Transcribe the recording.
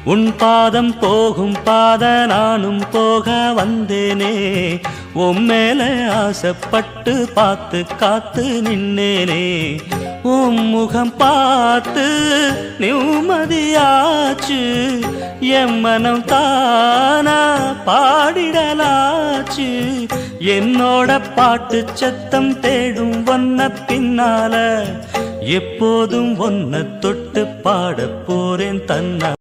உன் பாதம் போகும் பாத நானும் போக வந்தேனே, உன் மேல ஆசைப்பட்டு பார்த்து காத்து நின்னேனே. உன் முகம் பார்த்து நிம்மதியாச்சு, என் மனம் தானா பாடிடலாச்சு. என்னோட பாட்டு சத்தம் தேடும் ஒன்ன பின்னால, எப்போதும் ஒன்ன தொட்டு பாட போறேன் தன்னா.